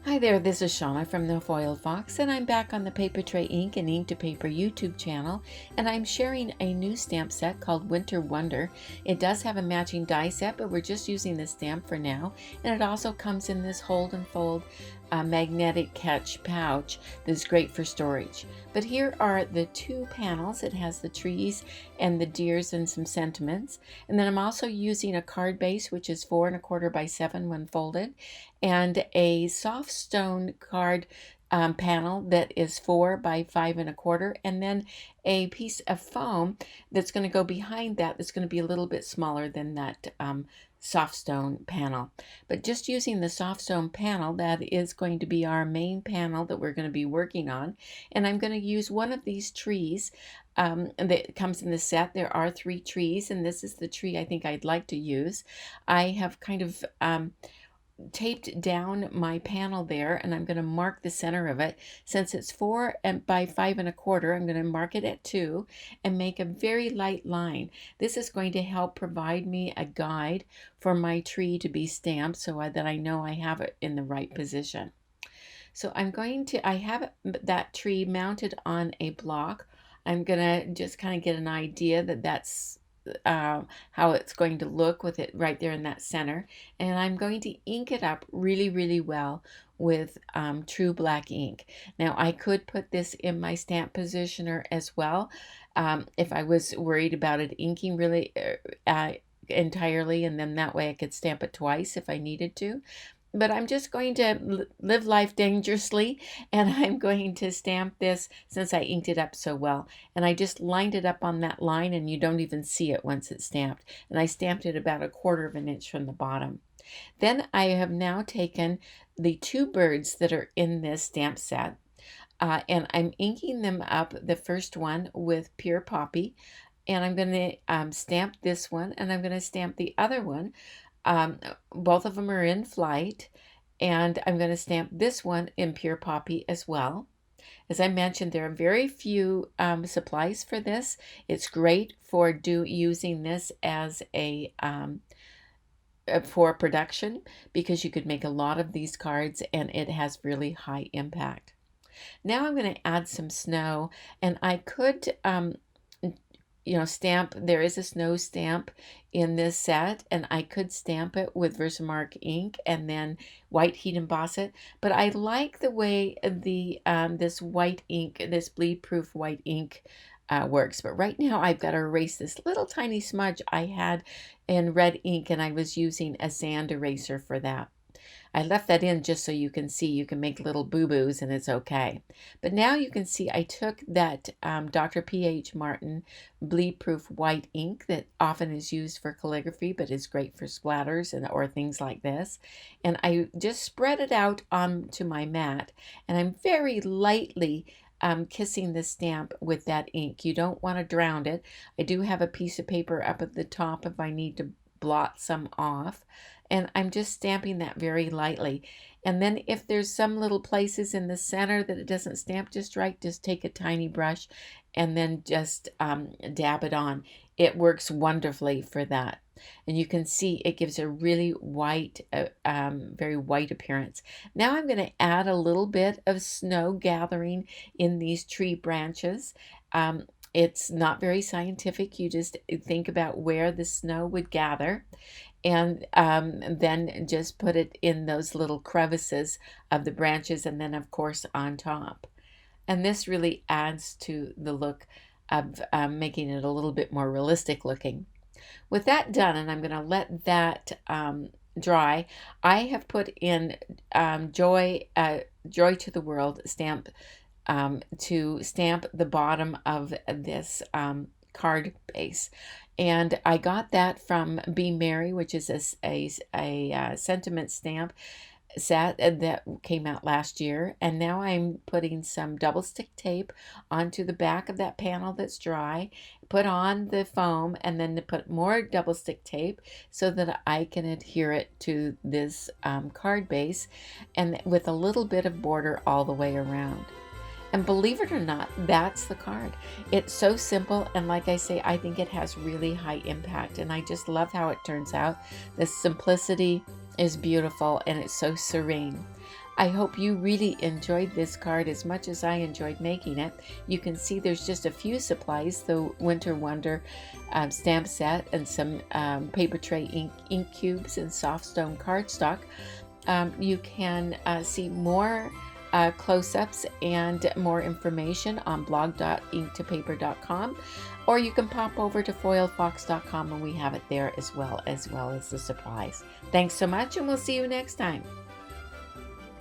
Hi there, this is Shauna from the Foiled Fox, and I'm back on the Paper Tray Ink and Ink to Paper YouTube channel, and I'm sharing a new stamp set called Winter Wonder. It does have a matching die set, but we're just using the stamp for now, and it also comes in this hold and fold magnetic catch pouch that's great for storage. But here are the two panels. It has the trees and the deers and some sentiments, and then I'm also using a card base, which is 4 1/4 by 7 when folded, and a soft stone card panel that is 4 by 5 1/4, and then a piece of foam that's going to go behind that that's going to be a little bit smaller than that soft stone panel. But just using the soft stone panel, that is going to be our main panel that we're going to be working on, and I'm going to use one of these trees that comes in the set. There are 3 trees, and this is the tree I think I'd like to use. I have kind of taped down my panel there, and I'm going to mark the center of it. Since it's 4 by 5 1/4, I'm going to mark it at 2 and make a very light line. This is going to help provide me a guide for my tree to be stamped so that I know I have it in the right position. So I have that tree mounted on a block. I'm going to just kind of get an idea that that's how it's going to look with it right there in that center. And I'm going to ink it up really, really well with true black ink. Now, I could put this in my stamp positioner as well if I was worried about it inking really entirely, and then that way I could stamp it twice if I needed to. But I'm just going to live life dangerously, and I'm going to stamp this since I inked it up so well. And I just lined it up on that line, and you don't even see it once it's stamped. And I stamped it about 1/4 of an inch from the bottom. Then I have now taken the 2 birds that are in this stamp set, and I'm inking them up, the first one with pure poppy, and I'm going to stamp this one, and I'm going to stamp the other one. Both of them are in flight, and I'm going to stamp this one in pure poppy as well. As I mentioned, there are very few supplies for this. It's great for using this as a for production, because you could make a lot of these cards and it has really high impact. Now I'm going to add some snow, and I could stamp. There is a snow stamp in this set, and I could stamp it with Versamark ink and then white heat emboss it. But I like the way the this white ink, this bleed proof white ink works. But right now I've got to erase this little tiny smudge I had in red ink, and I was using a sand eraser for that. I left that in just so you can see you can make little boo-boos and it's okay. But now you can see I took that Dr. P.H. Martin bleed-proof white ink that often is used for calligraphy but is great for splatters or things like this. And I just spread it out onto my mat, and I'm very lightly kissing the stamp with that ink. You don't want to drown it. I do have a piece of paper up at the top if I need to blot some off, and I'm just stamping that very lightly. And then if there's some little places in the center that it doesn't stamp just right, just take a tiny brush and then just dab it on. It works wonderfully for that. And you can see it gives a really white, very white appearance. Now I'm going to add a little bit of snow gathering in these tree branches. It's not very scientific. You just think about where the snow would gather, and then just put it in those little crevices of the branches, and then of course on top. And this really adds to the look of making it a little bit more realistic looking. With that done, and I'm going to let that dry, I have put in Joy to the World stamp to stamp the bottom of this card base. And I got that from Be Merry, which is a sentiment stamp set that came out last year. And now I'm putting some double stick tape onto the back of that panel that's dry, put on the foam, and then to put more double stick tape so that I can adhere it to this card base, and with a little bit of border all the way around. And believe it or not, that's the card. It's so simple, and like I say, I think it has really high impact, and I just love how it turns out. The simplicity is beautiful, and it's so serene. I hope you really enjoyed this card as much as I enjoyed making it. You can see there's just a few supplies, the Winter Wonder stamp set and some paper tray ink cubes and soft stone cardstock. You can see more close-ups and more information on blog.inktopaper.com, or you can pop over to foiledfox.com and we have it there as well as the supplies. Thanks so much, and we'll see you next time.